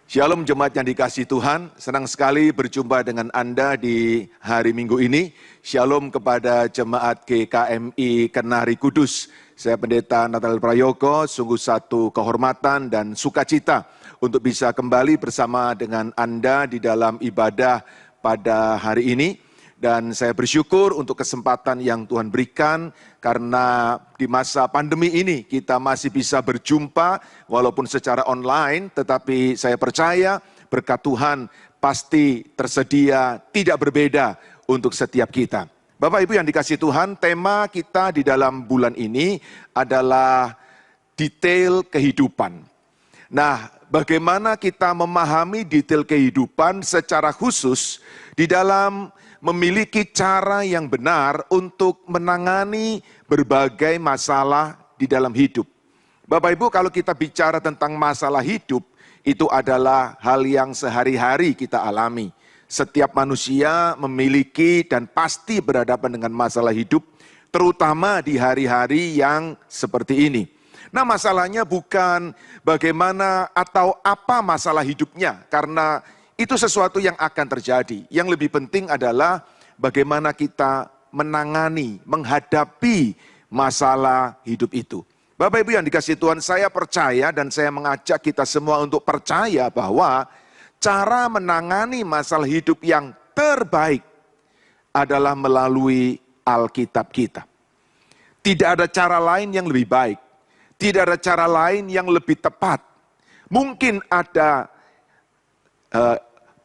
Shalom jemaat yang dikasihi Tuhan, senang sekali berjumpa dengan Anda di hari Minggu ini. Shalom kepada jemaat GKMI Kenari Kudus. Saya Pendeta Nathanael Prayogo, sungguh satu kehormatan dan sukacita untuk bisa kembali bersama dengan Anda di dalam ibadah pada hari ini. Dan saya bersyukur untuk kesempatan yang Tuhan berikan karena di masa pandemi ini kita masih bisa berjumpa walaupun secara online, tetapi saya percaya berkat Tuhan pasti tersedia tidak berbeda untuk setiap kita. Bapak Ibu yang dikasihi Tuhan, tema kita di dalam bulan ini adalah detail kehidupan. Nah, bagaimana kita memahami detail kehidupan secara khusus di dalam memiliki cara yang benar untuk menangani berbagai masalah di dalam hidup. Bapak Ibu, kalau kita bicara tentang masalah hidup, itu adalah hal yang sehari-hari kita alami. Setiap manusia memiliki dan pasti berhadapan dengan masalah hidup, terutama di hari-hari yang seperti ini. Nah, masalahnya bukan bagaimana atau apa masalah hidupnya, karena itu sesuatu yang akan terjadi. Yang lebih penting adalah bagaimana kita menangani, menghadapi masalah hidup itu. Bapak Ibu yang dikasihi Tuhan, saya percaya dan saya mengajak kita semua untuk percaya bahwa cara menangani masalah hidup yang terbaik adalah melalui Alkitab kita. Tidak ada cara lain yang lebih baik. Tidak ada cara lain yang lebih tepat. Mungkin ada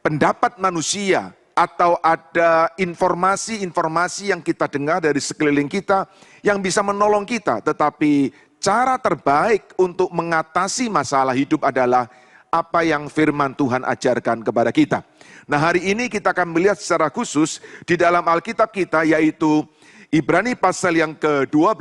pendapat manusia atau ada informasi-informasi yang kita dengar dari sekeliling kita yang bisa menolong kita. Tetapi cara terbaik untuk mengatasi masalah hidup adalah apa yang firman Tuhan ajarkan kepada kita. Nah, hari ini kita akan melihat secara khusus di dalam Alkitab kita, yaitu Ibrani pasal yang ke-12,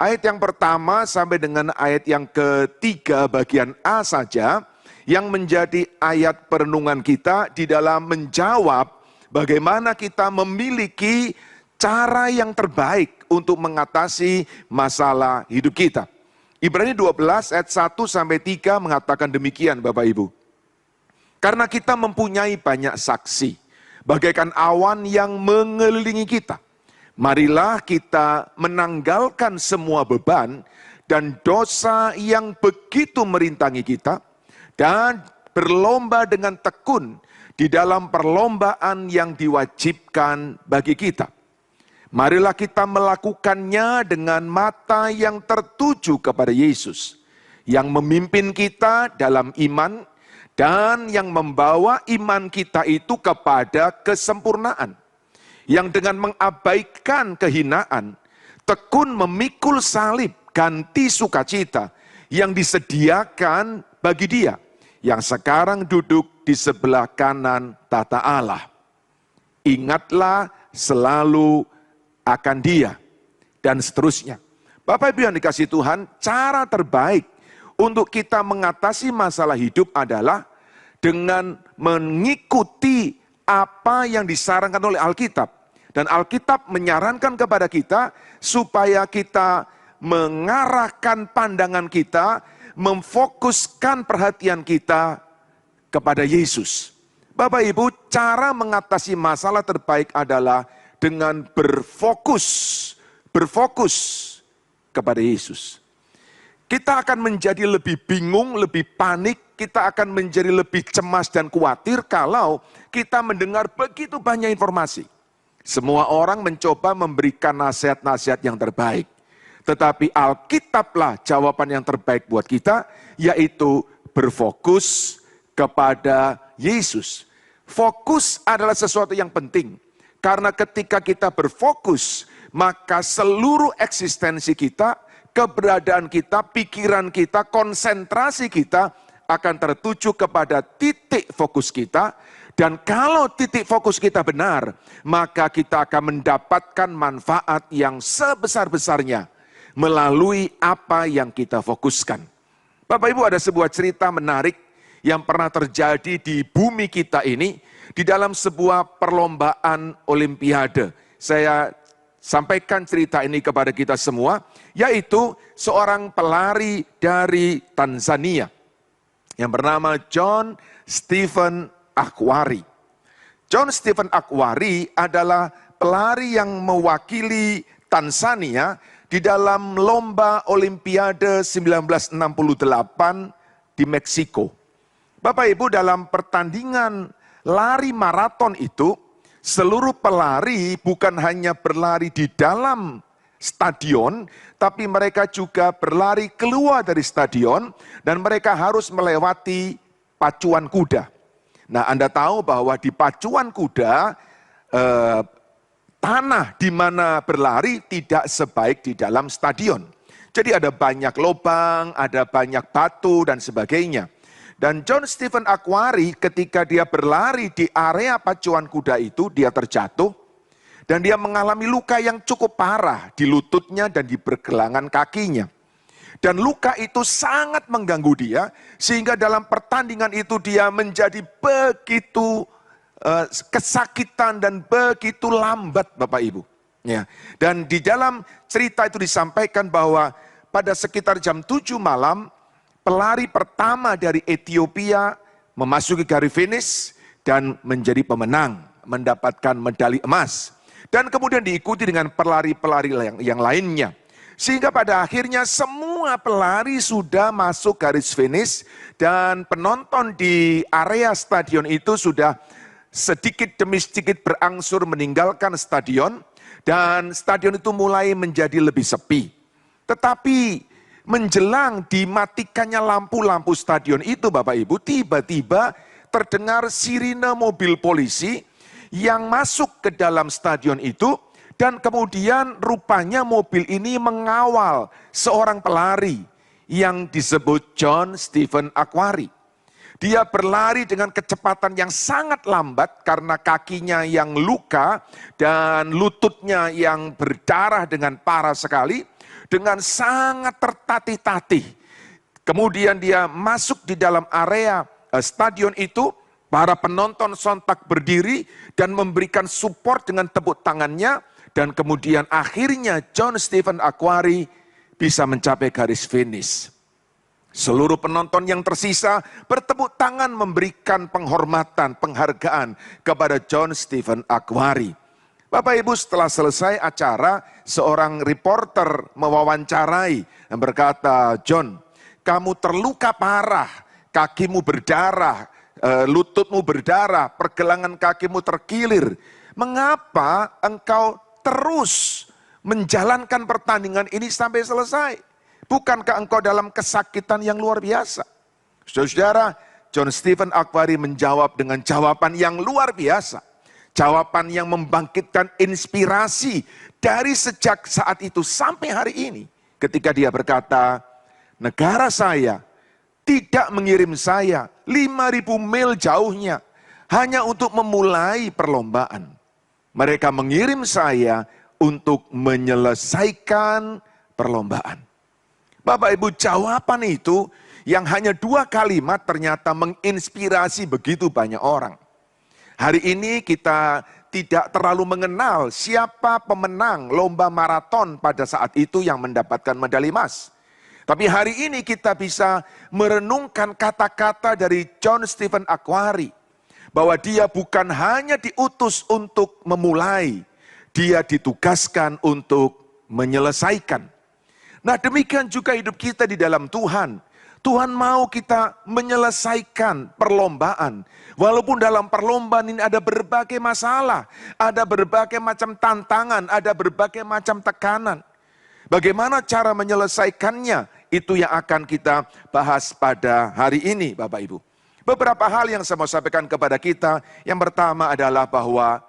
ayat yang pertama sampai dengan ayat yang ketiga bagian A saja, yang menjadi ayat perenungan kita di dalam menjawab bagaimana kita memiliki cara yang terbaik untuk mengatasi masalah hidup kita. Ibrani 12 ayat 1 sampai 3 mengatakan demikian Bapak Ibu. Karena kita mempunyai banyak saksi, bagaikan awan yang mengelilingi kita. Marilah kita menanggalkan semua beban dan dosa yang begitu merintangi kita, dan berlomba dengan tekun di dalam perlombaan yang diwajibkan bagi kita. Marilah kita melakukannya dengan mata yang tertuju kepada Yesus, yang memimpin kita dalam iman dan yang membawa iman kita itu kepada kesempurnaan. Yang dengan mengabaikan kehinaan, tekun memikul salib ganti sukacita yang disediakan bagi Dia yang sekarang duduk di sebelah kanan tahta Allah. Ingatlah selalu akan Dia, dan seterusnya. Bapak Ibu yang dikasihi Tuhan, cara terbaik untuk kita mengatasi masalah hidup adalah dengan mengikuti apa yang disarankan oleh Alkitab. Dan Alkitab menyarankan kepada kita supaya kita mengarahkan pandangan kita, memfokuskan perhatian kita kepada Yesus. Bapak Ibu, cara mengatasi masalah terbaik adalah dengan berfokus kepada Yesus. Kita akan menjadi lebih bingung, lebih panik, kita akan menjadi lebih cemas dan khawatir kalau kita mendengar begitu banyak informasi. Semua orang mencoba memberikan nasihat-nasihat yang terbaik. Tetapi Alkitablah jawaban yang terbaik buat kita, yaitu berfokus kepada Yesus. Fokus adalah sesuatu yang penting. Karena ketika kita berfokus, maka seluruh eksistensi kita, keberadaan kita, pikiran kita, konsentrasi kita akan tertuju kepada titik fokus kita. Dan kalau titik fokus kita benar, maka kita akan mendapatkan manfaat yang sebesar-besarnya melalui apa yang kita fokuskan. Bapak Ibu, ada sebuah cerita menarik yang pernah terjadi di bumi kita ini, di dalam sebuah perlombaan olimpiade. Saya sampaikan cerita ini kepada kita semua, yaitu seorang pelari dari Tanzania. yang bernama John Stephen Akhwari. John Stephen Akhwari adalah pelari yang mewakili Tanzania di dalam lomba Olimpiade 1968 di Meksiko. Bapak Ibu, dalam pertandingan lari maraton itu, seluruh pelari bukan hanya berlari di dalam stadion, tapi mereka juga berlari keluar dari stadion dan mereka harus melewati pacuan kuda. Nah, Anda tahu bahwa di pacuan kuda, tanah di mana berlari tidak sebaik di dalam stadion. Jadi ada banyak lubang, ada banyak batu dan sebagainya. Dan John Stephen Akhwari ketika dia berlari di area pacuan kuda itu, dia terjatuh. Dan dia mengalami luka yang cukup parah di lututnya dan di pergelangan kakinya. Dan luka itu sangat mengganggu dia, sehingga dalam pertandingan itu dia menjadi begitu kesakitan dan begitu lambat, Bapak Ibu. Ya. Dan di dalam cerita itu disampaikan bahwa pada sekitar jam 7 malam, pelari pertama dari Ethiopia memasuki garis finish dan menjadi pemenang, mendapatkan medali emas. Dan kemudian diikuti dengan pelari-pelari yang lainnya. Sehingga pada akhirnya semua pelari sudah masuk garis finish dan penonton di area stadion itu sudah sedikit demi sedikit berangsur meninggalkan stadion dan stadion itu mulai menjadi lebih sepi. Tetapi menjelang dimatikannya lampu-lampu stadion itu, Bapak Ibu, tiba-tiba terdengar sirine mobil polisi yang masuk ke dalam stadion itu dan kemudian rupanya mobil ini mengawal seorang pelari yang disebut John Stephen Akhwari. Dia berlari dengan kecepatan yang sangat lambat karena kakinya yang luka dan lututnya yang berdarah dengan parah sekali, dengan sangat tertatih-tatih. Kemudian dia masuk di dalam area stadion itu, para penonton sontak berdiri dan memberikan support dengan tepuk tangannya, dan kemudian akhirnya John Stephen Akhwari bisa mencapai garis finish. Seluruh penonton yang tersisa bertepuk tangan memberikan penghormatan, penghargaan kepada John Stephen Akhwari. Bapak Ibu, setelah selesai acara, seorang reporter mewawancarai dan berkata, "John, kamu terluka parah, kakimu berdarah, lututmu berdarah, pergelangan kakimu terkilir. Mengapa engkau terus menjalankan pertandingan ini sampai selesai? Bukankah engkau dalam kesakitan yang luar biasa?" Saudara-saudara, John Stephen Akhwari menjawab dengan jawaban yang luar biasa. Jawaban yang membangkitkan inspirasi dari sejak saat itu sampai hari ini. Ketika dia berkata, negara saya tidak mengirim saya 5.000 mil jauhnya hanya untuk memulai perlombaan. Mereka mengirim saya untuk menyelesaikan perlombaan. Bapak Ibu, jawaban itu yang hanya 2 kalimat ternyata menginspirasi begitu banyak orang. Hari ini kita tidak terlalu mengenal siapa pemenang lomba maraton pada saat itu yang mendapatkan medali emas. Tapi hari ini kita bisa merenungkan kata-kata dari John Stephen Akhwari. Bahwa dia bukan hanya diutus untuk memulai, dia ditugaskan untuk menyelesaikan. Nah, demikian juga hidup kita di dalam Tuhan. Tuhan mau kita menyelesaikan perlombaan. Walaupun dalam perlombaan ini ada berbagai masalah, ada berbagai macam tantangan, ada berbagai macam tekanan. Bagaimana cara menyelesaikannya? Itu yang akan kita bahas pada hari ini, Bapak Ibu. Beberapa hal yang saya mau sampaikan kepada kita. Yang pertama adalah bahwa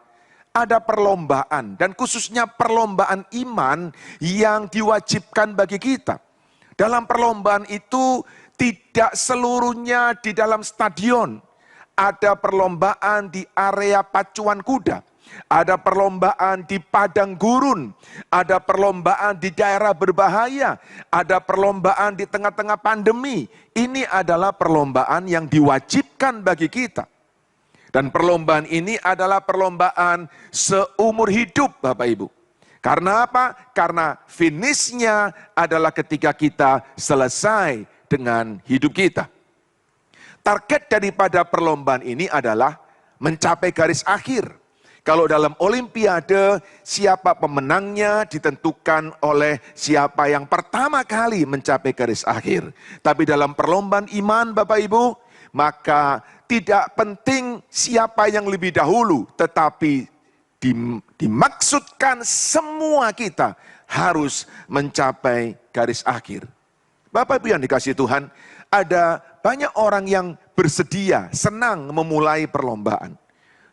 ada perlombaan, dan khususnya perlombaan iman yang diwajibkan bagi kita. Dalam perlombaan itu tidak seluruhnya di dalam stadion. Ada perlombaan di area pacuan kuda. Ada perlombaan di padang gurun. Ada perlombaan di daerah berbahaya. Ada perlombaan di tengah-tengah pandemi. Ini adalah perlombaan yang diwajibkan bagi kita. Dan perlombaan ini adalah perlombaan seumur hidup, Bapak Ibu. Karena apa? Karena finishnya adalah ketika kita selesai dengan hidup kita. Target daripada perlombaan ini adalah mencapai garis akhir. Kalau dalam olimpiade, siapa pemenangnya ditentukan oleh siapa yang pertama kali mencapai garis akhir. Tapi dalam perlombaan iman Bapak Ibu, maka tidak penting siapa yang lebih dahulu, tetapi dimaksudkan semua kita harus mencapai garis akhir. Bapak Ibu yang dikasihi Tuhan, ada banyak orang yang bersedia, senang memulai perlombaan.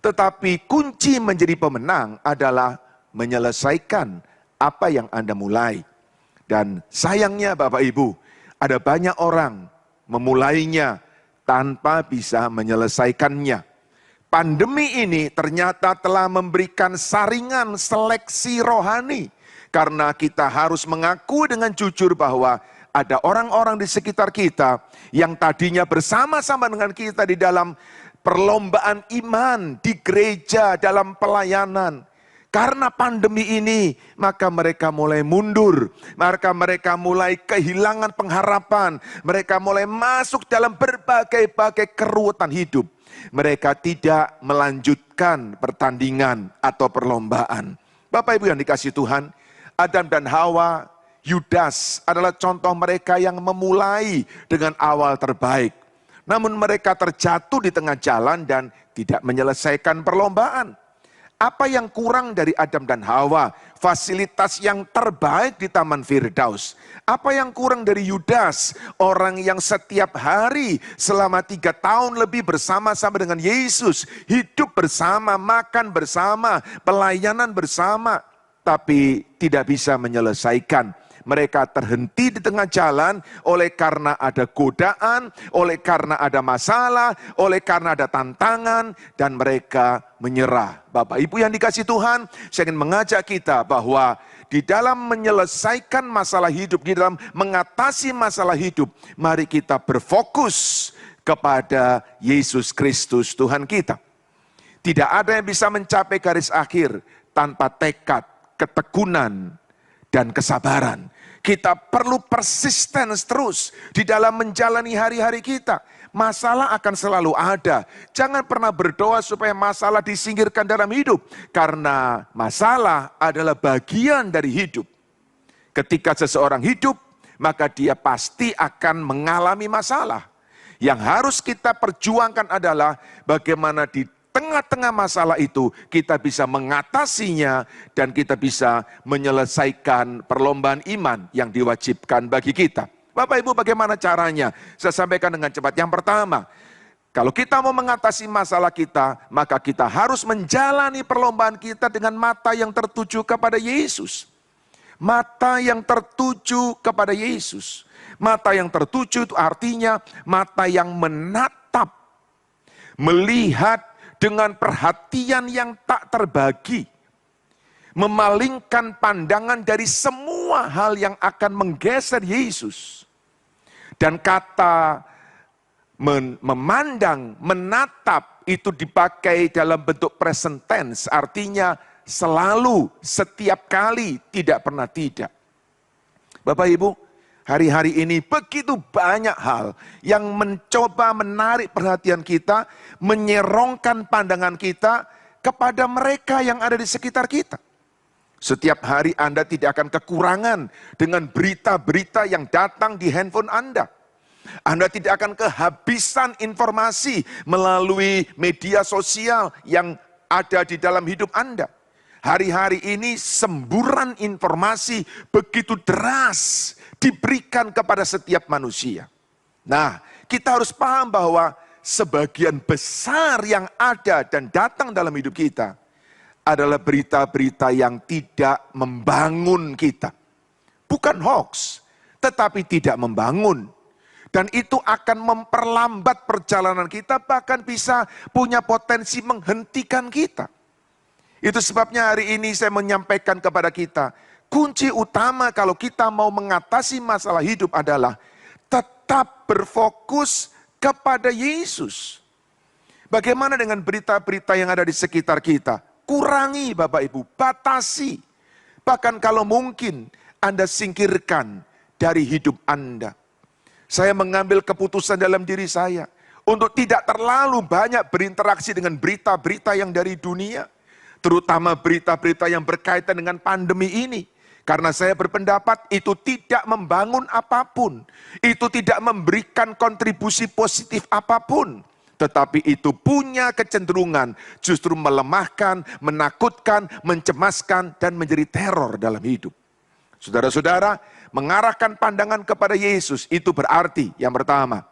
Tetapi kunci menjadi pemenang adalah menyelesaikan apa yang Anda mulai. Dan sayangnya Bapak Ibu, ada banyak orang memulainya tanpa bisa menyelesaikannya. Pandemi ini ternyata telah memberikan saringan seleksi rohani. Karena kita harus mengaku dengan jujur bahwa ada orang-orang di sekitar kita yang tadinya bersama-sama dengan kita di dalam perlombaan iman, di gereja, dalam pelayanan. Karena pandemi ini, maka mereka mulai mundur. Maka mereka mulai kehilangan pengharapan. Mereka mulai masuk dalam berbagai-bagai keruwetan hidup. Mereka tidak melanjutkan pertandingan atau perlombaan. Bapak Ibu yang dikasihi Tuhan, Adam dan Hawa, Yudas adalah contoh mereka yang memulai dengan awal terbaik. Namun mereka terjatuh di tengah jalan dan tidak menyelesaikan perlombaan. Apa yang kurang dari Adam dan Hawa? Fasilitas yang terbaik di Taman Firdaus. Apa yang kurang dari Yudas? Orang yang setiap hari selama 3 tahun lebih bersama-sama dengan Yesus. Hidup bersama, makan bersama, pelayanan bersama. Tapi tidak bisa menyelesaikan. Mereka terhenti di tengah jalan oleh karena ada godaan, oleh karena ada masalah, oleh karena ada tantangan, dan mereka menyerah. Bapak Ibu yang dikasihi Tuhan, saya ingin mengajak kita bahwa di dalam menyelesaikan masalah hidup, di dalam mengatasi masalah hidup, mari kita berfokus kepada Yesus Kristus Tuhan kita. Tidak ada yang bisa mencapai garis akhir tanpa tekad, ketekunan, dan kesabaran. Kita perlu persisten terus di dalam menjalani hari-hari kita. Masalah akan selalu ada. Jangan pernah berdoa supaya masalah disingkirkan dalam hidup. Karena masalah adalah bagian dari hidup. Ketika seseorang hidup, maka dia pasti akan mengalami masalah. Yang harus kita perjuangkan adalah bagaimana di tengah-tengah masalah itu kita bisa mengatasinya dan kita bisa menyelesaikan perlombaan iman yang diwajibkan bagi kita. Bapak Ibu, bagaimana caranya? Saya sampaikan dengan cepat. Yang pertama, kalau kita mau mengatasi masalah kita, maka kita harus menjalani perlombaan kita dengan mata yang tertuju kepada Yesus. Mata yang tertuju kepada Yesus. Mata yang tertuju itu artinya mata yang menatap, melihat dengan perhatian yang tak terbagi. Memalingkan pandangan dari semua hal yang akan menggeser Yesus. Dan kata memandang, menatap itu dipakai dalam bentuk present tense. Artinya selalu, setiap kali, tidak pernah tidak. Bapak Ibu, hari-hari ini begitu banyak hal yang mencoba menarik perhatian kita, menyerongkan pandangan kita kepada mereka yang ada di sekitar kita. Setiap hari Anda tidak akan kekurangan dengan berita-berita yang datang di handphone Anda. Anda tidak akan kehabisan informasi melalui media sosial yang ada di dalam hidup Anda. Hari-hari ini semburan informasi begitu deras diberikan kepada setiap manusia. Nah, kita harus paham bahwa sebagian besar yang ada dan datang dalam hidup kita adalah berita-berita yang tidak membangun kita. Bukan hoax, tetapi tidak membangun. Dan itu akan memperlambat perjalanan kita, bahkan bisa punya potensi menghentikan kita. Itu sebabnya hari ini saya menyampaikan kepada kita, kunci utama kalau kita mau mengatasi masalah hidup adalah tetap berfokus kepada Yesus. Bagaimana dengan berita-berita yang ada di sekitar kita? Kurangi Bapak Ibu, batasi. Bahkan kalau mungkin Anda singkirkan dari hidup Anda. Saya mengambil keputusan dalam diri saya untuk tidak terlalu banyak berinteraksi dengan berita-berita yang dari dunia, terutama berita-berita yang berkaitan dengan pandemi ini. Karena saya berpendapat itu tidak membangun apapun, itu tidak memberikan kontribusi positif apapun, tetapi itu punya kecenderungan justru melemahkan, menakutkan, mencemaskan, dan menjadi teror dalam hidup. Saudara-saudara, mengarahkan pandangan kepada Yesus itu berarti yang pertama,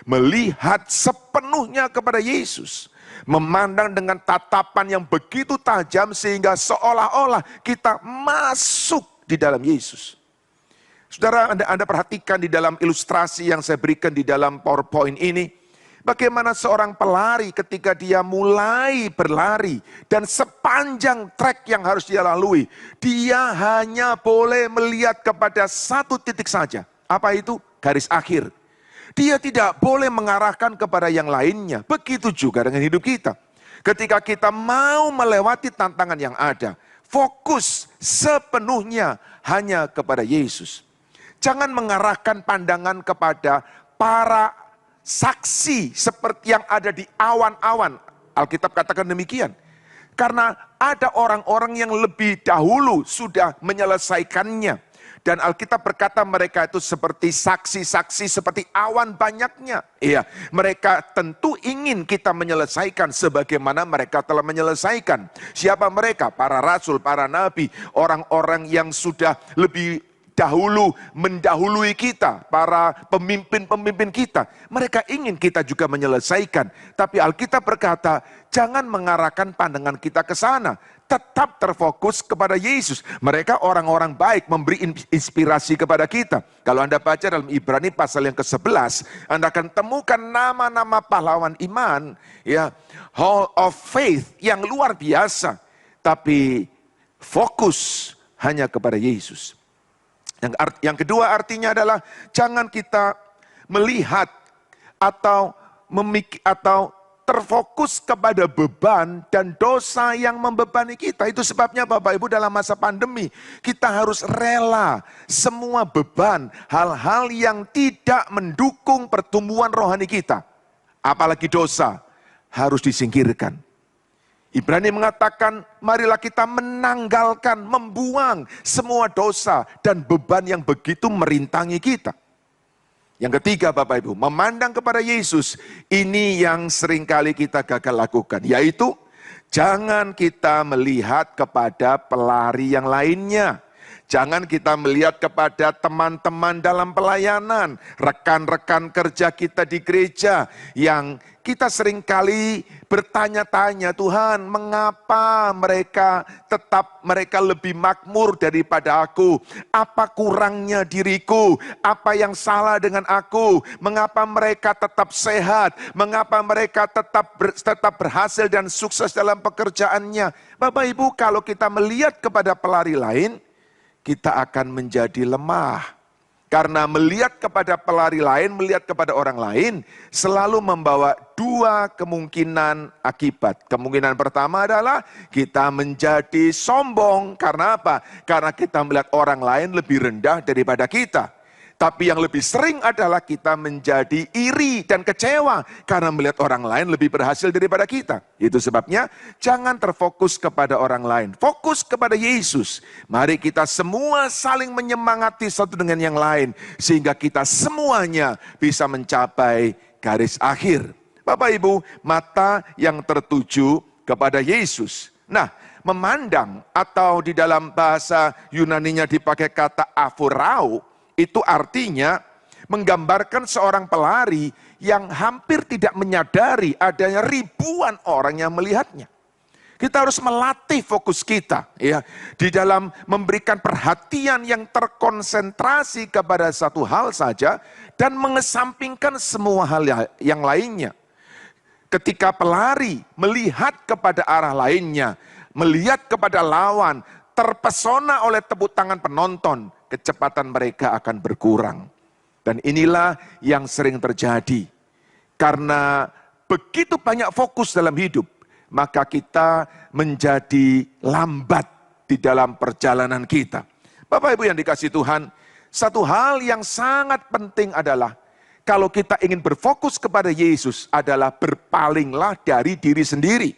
melihat sepenuhnya kepada Yesus. Memandang dengan tatapan yang begitu tajam sehingga seolah-olah kita masuk di dalam Yesus. Saudara, Anda perhatikan di dalam ilustrasi yang saya berikan di dalam PowerPoint ini, bagaimana seorang pelari ketika dia mulai berlari dan sepanjang trek yang harus dia lalui, dia hanya boleh melihat kepada satu titik saja. Apa itu? Garis akhir. Dia tidak boleh mengarahkan kepada yang lainnya. Begitu juga dengan hidup kita. Ketika kita mau melewati tantangan yang ada, fokus sepenuhnya hanya kepada Yesus. Jangan mengarahkan pandangan kepada para saksi seperti yang ada di awan-awan. Alkitab katakan demikian. Karena ada orang-orang yang lebih dahulu sudah menyelesaikannya. Dan Alkitab berkata mereka itu seperti saksi-saksi, seperti awan banyaknya. Iya, mereka tentu ingin kita menyelesaikan sebagaimana mereka telah menyelesaikan. Siapa mereka? Para rasul, para nabi, orang-orang yang sudah lebih dahulu mendahului kita, para pemimpin-pemimpin kita. Mereka ingin kita juga menyelesaikan. Tapi Alkitab berkata, jangan mengarahkan pandangan kita ke sana. Tetap terfokus kepada Yesus. Mereka orang-orang baik, memberi inspirasi kepada kita. Kalau Anda baca dalam Ibrani pasal yang ke-11, Anda akan temukan nama-nama pahlawan iman, ya, Hall of Faith yang luar biasa. Tapi fokus hanya kepada Yesus. Yang kedua artinya adalah jangan kita melihat atau terfokus kepada beban dan dosa yang membebani kita. Itu sebabnya Bapak Ibu dalam masa pandemi kita harus rela semua beban, hal-hal yang tidak mendukung pertumbuhan rohani kita. Apalagi dosa harus disingkirkan. Ibrani mengatakan, marilah kita menanggalkan, membuang semua dosa dan beban yang begitu merintangi kita. Yang ketiga Bapak Ibu, memandang kepada Yesus, ini yang seringkali kita gagal lakukan, yaitu jangan kita melihat kepada pelari yang lainnya. Jangan kita melihat kepada teman-teman dalam pelayanan, rekan-rekan kerja kita di gereja yang kita seringkali bertanya-tanya, Tuhan, mengapa mereka lebih makmur daripada aku? Apa kurangnya diriku? Apa yang salah dengan aku? Mengapa mereka tetap sehat? Mengapa mereka tetap berhasil dan sukses dalam pekerjaannya? Bapak Ibu, kalau kita melihat kepada pelari lain, kita akan menjadi lemah. Karena melihat kepada pelari lain, melihat kepada orang lain, selalu membawa dua kemungkinan akibat. Kemungkinan pertama adalah kita menjadi sombong. Karena apa? Karena kita melihat orang lain lebih rendah daripada kita. Tapi yang lebih sering adalah kita menjadi iri dan kecewa karena melihat orang lain lebih berhasil daripada kita. Itu sebabnya jangan terfokus kepada orang lain. Fokus kepada Yesus. Mari kita semua saling menyemangati satu dengan yang lain. Sehingga kita semuanya bisa mencapai garis akhir. Bapak Ibu, mata yang tertuju kepada Yesus. Nah, memandang atau di dalam bahasa Yunaninya dipakai kata aphorao, itu artinya menggambarkan seorang pelari yang hampir tidak menyadari adanya ribuan orang yang melihatnya. Kita harus melatih fokus kita ya di dalam memberikan perhatian yang terkonsentrasi kepada satu hal saja dan mengesampingkan semua hal yang lainnya. Ketika pelari melihat kepada arah lainnya, melihat kepada lawan, terpesona oleh tepuk tangan penonton, kecepatan mereka akan berkurang. Dan inilah yang sering terjadi. Karena begitu banyak fokus dalam hidup, maka kita menjadi lambat di dalam perjalanan kita. Bapak Ibu yang dikasihi Tuhan, satu hal yang sangat penting adalah kalau kita ingin berfokus kepada Yesus adalah berpalinglah dari diri sendiri.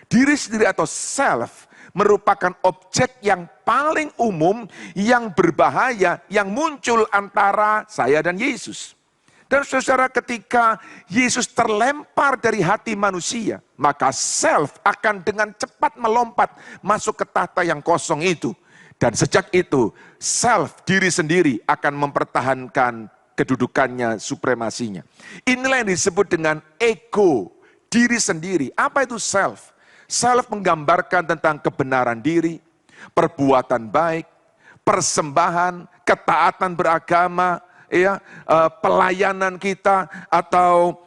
Diri sendiri atau self merupakan objek yang paling umum, yang berbahaya, yang muncul antara saya dan Yesus. Dan saudara, ketika Yesus terlempar dari hati manusia, maka self akan dengan cepat melompat masuk ke tahta yang kosong itu. Dan sejak itu, self, diri sendiri akan mempertahankan kedudukannya, supremasinya. Inilah yang disebut dengan ego, diri sendiri. Apa itu self? Self menggambarkan tentang kebenaran diri, perbuatan baik, persembahan, ketaatan beragama, ya, pelayanan kita, atau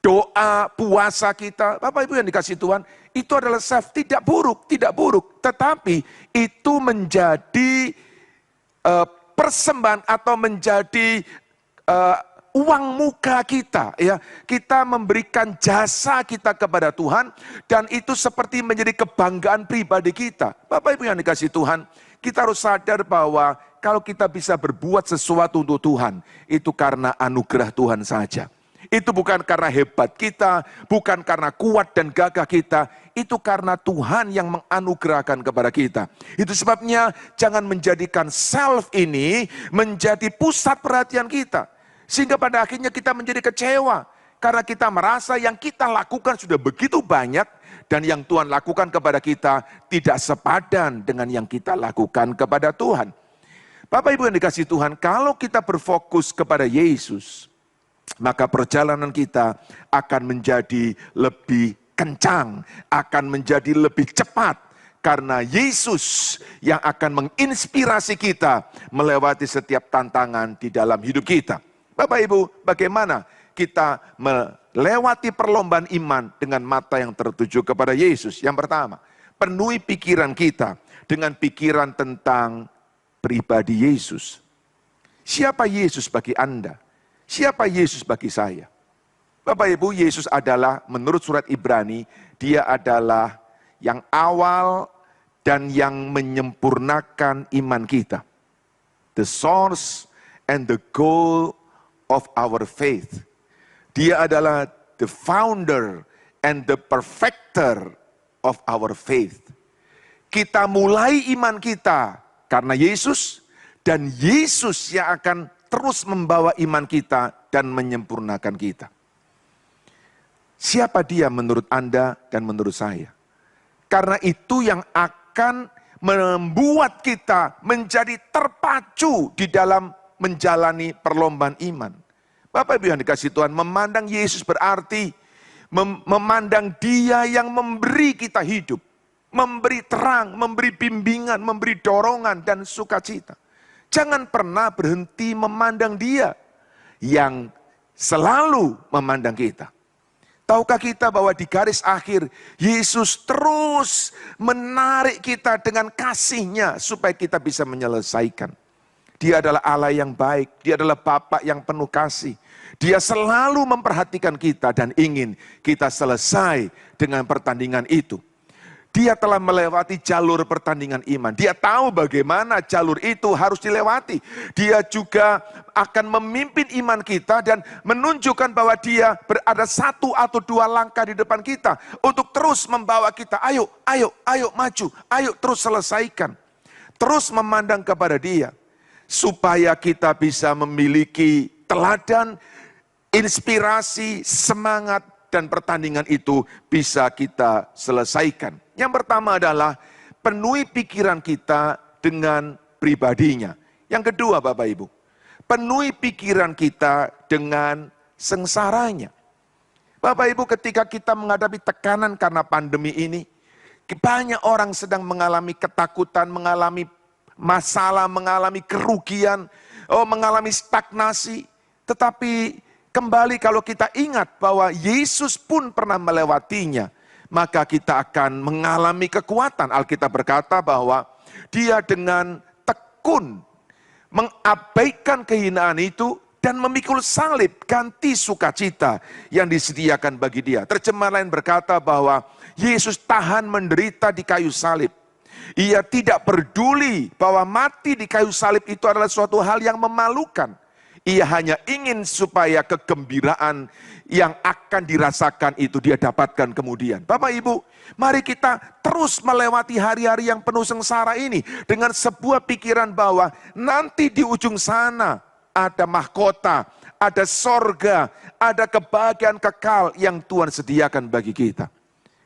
doa, puasa kita. Bapak Ibu yang dikasihi Tuhan, itu adalah self, tidak buruk, tetapi itu menjadi persembahan atau menjadi uang muka kita, ya. Kita memberikan jasa kita kepada Tuhan, dan itu seperti menjadi kebanggaan pribadi kita. Bapak Ibu yang dikasihi Tuhan, kita harus sadar bahwa kalau kita bisa berbuat sesuatu untuk Tuhan, itu karena anugerah Tuhan saja. Itu bukan karena hebat kita, bukan karena kuat dan gagah kita, itu karena Tuhan yang menganugerahkan kepada kita. Itu sebabnya jangan menjadikan self ini menjadi pusat perhatian kita. Sehingga pada akhirnya kita menjadi kecewa. Karena kita merasa yang kita lakukan sudah begitu banyak, dan yang Tuhan lakukan kepada kita tidak sepadan dengan yang kita lakukan kepada Tuhan. Bapak Ibu yang dikasihi Tuhan, kalau kita berfokus kepada Yesus, maka perjalanan kita akan menjadi lebih kencang, akan menjadi lebih cepat. Karena Yesus yang akan menginspirasi kita melewati setiap tantangan di dalam hidup kita. Bapak Ibu, bagaimana kita melewati perlombaan iman dengan mata yang tertuju kepada Yesus? Yang pertama, penuhi pikiran kita dengan pikiran tentang pribadi Yesus. Siapa Yesus bagi Anda? Siapa Yesus bagi saya? Bapak Ibu, Yesus adalah, menurut surat Ibrani, dia adalah yang awal dan yang menyempurnakan iman kita. The source and the goal of our faith. Dia adalah the founder and the perfecter of our faith. Kita mulai iman kita karena Yesus, dan Yesus yang akan terus membawa iman kita dan menyempurnakan kita. Siapa dia menurut Anda dan menurut saya? Karena itu yang akan membuat kita menjadi terpacu di dalam menjalani perlombaan iman. Bapak Ibu yang dikasihi Tuhan, memandang Yesus berarti memandang Dia yang memberi kita hidup, memberi terang, memberi bimbingan, memberi dorongan dan sukacita. Jangan pernah berhenti memandang Dia yang selalu memandang kita. Tahukah kita bahwa di garis akhir Yesus terus menarik kita dengan kasih-Nya supaya kita bisa menyelesaikan. Dia adalah Allah yang baik, Dia adalah Bapa yang penuh kasih. Dia selalu memperhatikan kita dan ingin kita selesai dengan pertandingan itu. Dia telah melewati jalur pertandingan iman. Dia tahu bagaimana jalur itu harus dilewati. Dia juga akan memimpin iman kita dan menunjukkan bahwa Dia berada satu atau dua langkah di depan kita untuk terus membawa kita. Ayo maju, ayo terus selesaikan. Terus memandang kepada Dia. Supaya kita bisa memiliki teladan, inspirasi, semangat, dan pertandingan itu bisa kita selesaikan. Yang pertama adalah penuhi pikiran kita dengan pribadinya. Yang kedua Bapak Ibu, penuhi pikiran kita dengan sengsaranya. Bapak Ibu, ketika kita menghadapi tekanan karena pandemi ini, banyak orang sedang mengalami ketakutan, mengalami masalah, mengalami kerugian, mengalami stagnasi. Tetapi kembali kalau kita ingat bahwa Yesus pun pernah melewatinya, maka kita akan mengalami kekuatan. Alkitab berkata bahwa Dia dengan tekun mengabaikan kehinaan itu dan memikul salib ganti sukacita yang disediakan bagi Dia. Terjemahan lain berkata bahwa Yesus tahan menderita di kayu salib. Ia tidak peduli bahwa mati di kayu salib itu adalah suatu hal yang memalukan. Ia hanya ingin supaya kegembiraan yang akan dirasakan itu dia dapatkan kemudian. Bapak Ibu, mari kita terus melewati hari-hari yang penuh sengsara ini dengan sebuah pikiran bahwa nanti di ujung sana ada mahkota, ada sorga, ada kebahagiaan kekal yang Tuhan sediakan bagi kita.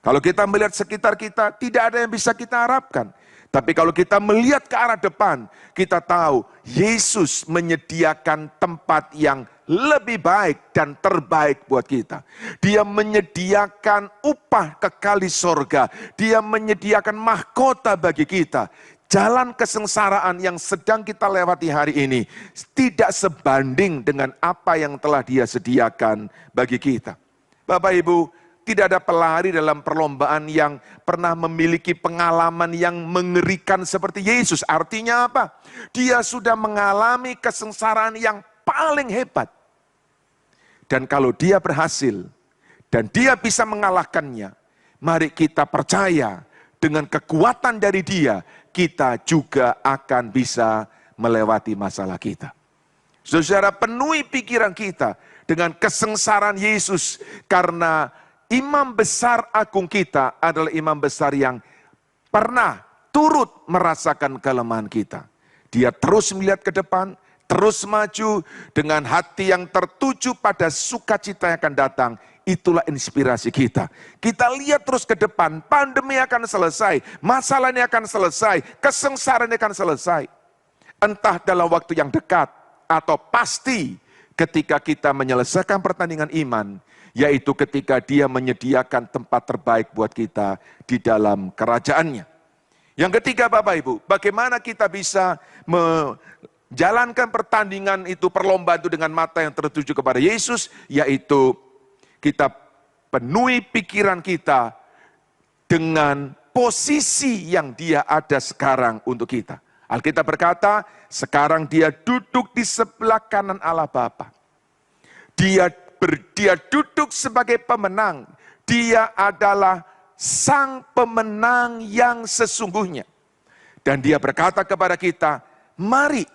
Kalau kita melihat sekitar kita, tidak ada yang bisa kita harapkan. Tapi kalau kita melihat ke arah depan, kita tahu Yesus menyediakan tempat yang lebih baik dan terbaik buat kita. Dia menyediakan upah kekal di sorga. Dia menyediakan mahkota bagi kita. Jalan kesengsaraan yang sedang kita lewati hari ini tidak sebanding dengan apa yang telah Dia sediakan bagi kita. Bapak Ibu, tidak ada pelari dalam perlombaan yang pernah memiliki pengalaman yang mengerikan seperti Yesus. Artinya apa? Dia sudah mengalami kesengsaraan yang paling hebat. Dan kalau dia berhasil, dan dia bisa mengalahkannya, mari kita percaya dengan kekuatan dari dia, kita juga akan bisa melewati masalah kita. Saudara, penuhi pikiran kita dengan kesengsaraan Yesus, karena Imam besar agung kita adalah imam besar yang pernah turut merasakan kelemahan kita. Dia terus melihat ke depan, terus maju dengan hati yang tertuju pada sukacita yang akan datang. Itulah inspirasi kita. Kita lihat terus ke depan, pandemi akan selesai, masalahnya akan selesai, kesengsaraan akan selesai. Entah dalam waktu yang dekat atau pasti ketika kita menyelesaikan pertandingan iman, yaitu ketika dia menyediakan tempat terbaik buat kita di dalam kerajaannya. Yang ketiga Bapak Ibu, bagaimana kita bisa menjalankan pertandingan itu, perlombaan itu dengan mata yang tertuju kepada Yesus, yaitu kita penuhi pikiran kita dengan posisi yang dia ada sekarang untuk kita. Alkitab berkata, sekarang dia duduk di sebelah kanan Allah Bapa. Dia duduk sebagai pemenang. Dia adalah sang pemenang yang sesungguhnya. Dan dia berkata kepada kita, mari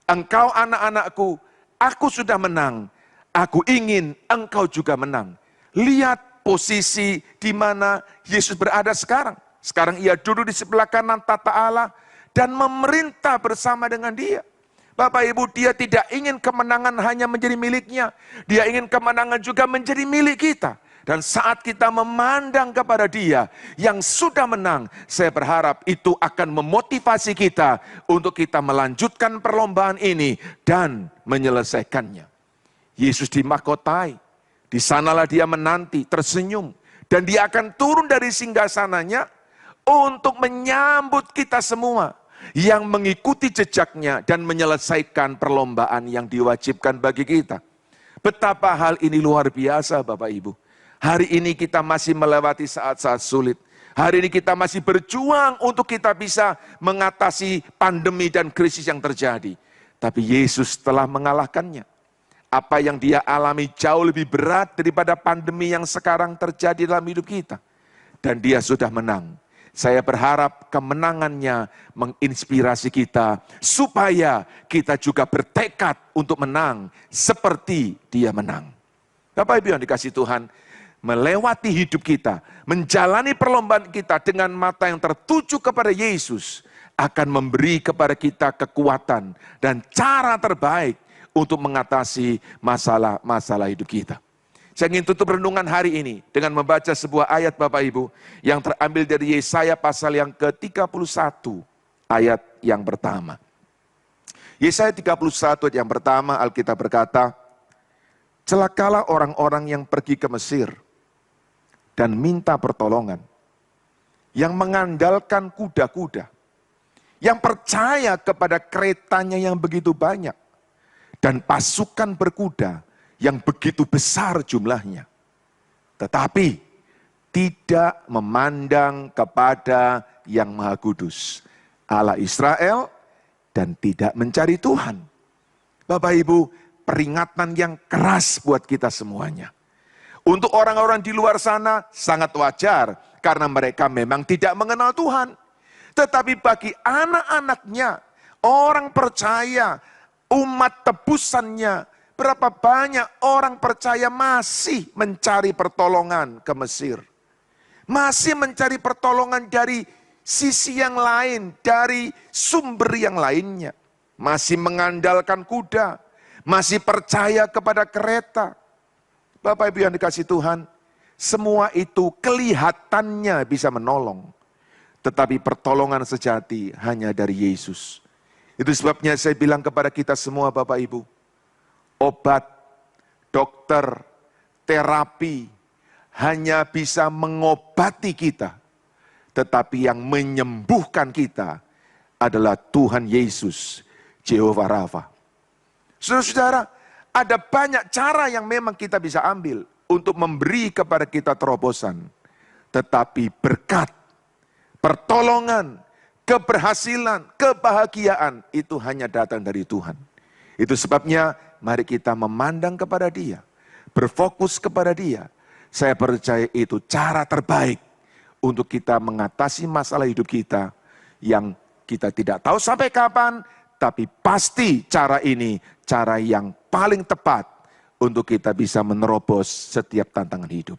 engkau anak-anakku, aku sudah menang. Aku ingin engkau juga menang. Lihat posisi di mana Yesus berada sekarang. Sekarang ia duduk di sebelah kanan tata Allah dan memerintah bersama dengan dia. Bapak Ibu, dia tidak ingin kemenangan hanya menjadi miliknya. Dia ingin kemenangan juga menjadi milik kita. Dan saat kita memandang kepada dia yang sudah menang, saya berharap itu akan memotivasi kita untuk kita melanjutkan perlombaan ini dan menyelesaikannya. Yesus dimahkotai, di sanalah dia menanti, tersenyum. Dan dia akan turun dari singgasananya untuk menyambut kita semua yang mengikuti jejaknya dan menyelesaikan perlombaan yang diwajibkan bagi kita. Betapa hal ini luar biasa Bapak Ibu. Hari ini kita masih melewati saat-saat sulit. Hari ini kita masih berjuang untuk kita bisa mengatasi pandemi dan krisis yang terjadi. Tapi Yesus telah mengalahkannya. Apa yang dia alami jauh lebih berat daripada pandemi yang sekarang terjadi dalam hidup kita. Dan dia sudah menang. Saya berharap kemenangannya menginspirasi kita supaya kita juga bertekad untuk menang seperti dia menang. Bapak Ibu yang dikasihi Tuhan, melewati hidup kita, menjalani perlombaan kita dengan mata yang tertuju kepada Yesus akan memberi kepada kita kekuatan dan cara terbaik untuk mengatasi masalah-masalah hidup kita. Saya ingin tutup renungan hari ini dengan membaca sebuah ayat Bapak Ibu yang terambil dari Yesaya pasal yang ke-31 ayat yang pertama. Yesaya 31 ayat yang pertama Alkitab berkata, celakalah orang-orang yang pergi ke Mesir dan minta pertolongan, yang mengandalkan kuda-kuda, yang percaya kepada keretanya yang begitu banyak, dan pasukan berkuda yang begitu besar jumlahnya, tetapi tidak memandang kepada yang Maha Kudus, Allah Israel, dan tidak mencari Tuhan. Bapak Ibu, peringatan yang keras buat kita semuanya. Untuk orang-orang di luar sana sangat wajar, karena mereka memang tidak mengenal Tuhan. Tetapi bagi anak-anaknya, orang percaya, umat tebusannya, berapa banyak orang percaya masih mencari pertolongan ke Mesir. Masih mencari pertolongan dari sisi yang lain, dari sumber yang lainnya. Masih mengandalkan kuda, masih percaya kepada kereta. Bapak Ibu yang dikasihi Tuhan, semua itu kelihatannya bisa menolong. Tetapi pertolongan sejati hanya dari Yesus. Itu sebabnya saya bilang kepada kita semua Bapak Ibu, obat, dokter, terapi hanya bisa mengobati kita. Tetapi yang menyembuhkan kita adalah Tuhan Yesus, Jehovah Rafa. Saudara-saudara, ada banyak cara yang memang kita bisa ambil untuk memberi kepada kita terobosan. Tetapi berkat, pertolongan, keberhasilan, kebahagiaan itu hanya datang dari Tuhan. Itu sebabnya mari kita memandang kepada Dia, berfokus kepada Dia. Saya percaya itu cara terbaik untuk kita mengatasi masalah hidup kita yang kita tidak tahu sampai kapan, tapi pasti cara ini cara yang paling tepat untuk kita bisa menerobos setiap tantangan hidup.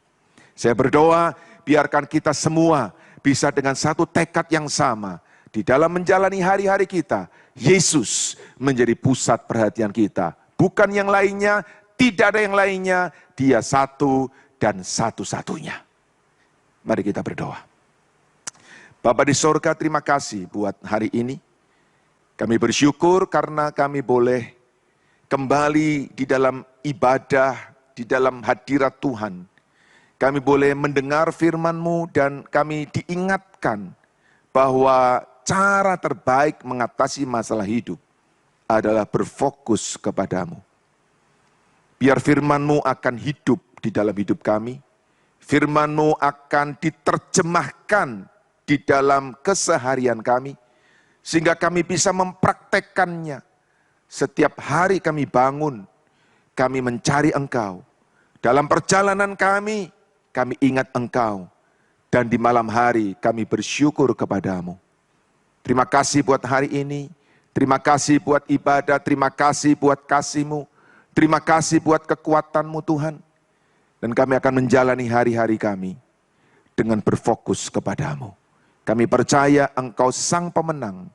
Saya berdoa biarkan kita semua bisa dengan satu tekad yang sama di dalam menjalani hari-hari kita. Yesus menjadi pusat perhatian kita, bukan yang lainnya, tidak ada yang lainnya, Dia satu dan satu-satunya. Mari kita berdoa. Bapa di sorga, terima kasih buat hari ini. Kami bersyukur karena kami boleh kembali di dalam ibadah, di dalam hadirat Tuhan. Kami boleh mendengar firman-Mu dan kami diingatkan bahwa cara terbaik mengatasi masalah hidup adalah berfokus kepadamu. Biar firman-Mu akan hidup di dalam hidup kami. Firman-Mu akan diterjemahkan di dalam keseharian kami. Sehingga kami bisa mempraktekkannya. Setiap hari kami bangun, kami mencari Engkau. Dalam perjalanan kami ingat Engkau. Dan di malam hari kami bersyukur kepadamu. Terima kasih buat hari ini. Terima kasih buat ibadah. Terima kasih buat kasih-Mu. Terima kasih buat kekuatan-Mu Tuhan. Dan kami akan menjalani hari-hari kami dengan berfokus kepadamu. Kami percaya Engkau Sang Pemenang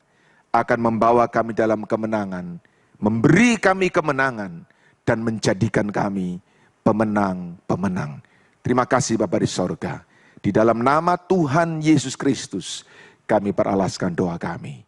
akan membawa kami dalam kemenangan, memberi kami kemenangan, dan menjadikan kami pemenang-pemenang. Terima kasih Bapa di sorga. Di dalam nama Tuhan Yesus Kristus, kami peralaskan doa kami.